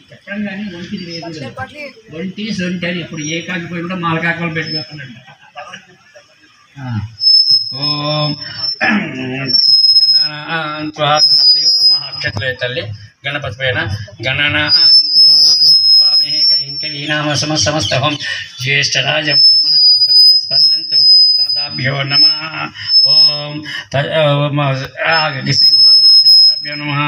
చెప్పడం కానీ ఒంటిది లేదు ఒంటి సొంటి అని ఇప్పుడు ఏ కాకపోయి కూడా మాలకాకలు పెట్టుకొస్తున్నాడు. ఓం గణపతి అక్షత్రే తల్లి గణపతి పైన గణన ఇంకీనామ సమస్తహం జ్యేష్ఠరాజ స్పందంతో నమః. ఓం नमः.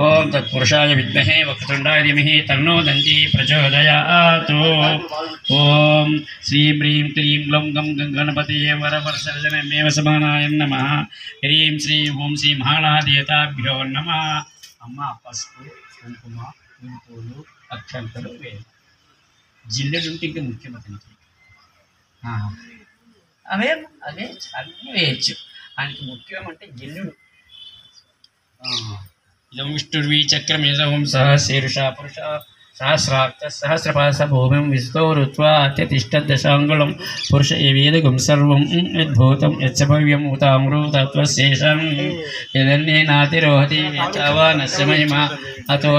ओम तत्पुरुषाय विद्महे वक्रतुण्डाय धीमहि तन्नो दन्ती प्रचोदयात्. ओम श्रीं ह्रीं क्लीं ग्लौं गं गणपतये वरवर्षजनमेव समानाय नमः. ह्रीं श्रीं ओं श्री महानादेवताभ्यो नमः. अम्म पసుపు కుంకుమ పూలు అక్షంతలు వేయాలి. జిల్లెడు ఉంటే ఇంకా ముఖ్యమంత్రి అవే అదే అన్నీ వేయచ్చు. ఆయనకి ముఖ్యం అంటే జిల్లుడు. इदं विष्णुर्विचक्रमेदं सहस्रेरुषा पुरुष सहस्राक्ष सहस्रपाश भूमिं विस्तौ ऋत्वा अत्यतिष्ठदशाङ्गुलं पुरुष एवेदगं सर्वं यद्भूतं यच्चभव्यं उतामृतत्वशेषं यदन्येनातिरोहति चावानस्य महिमा अतो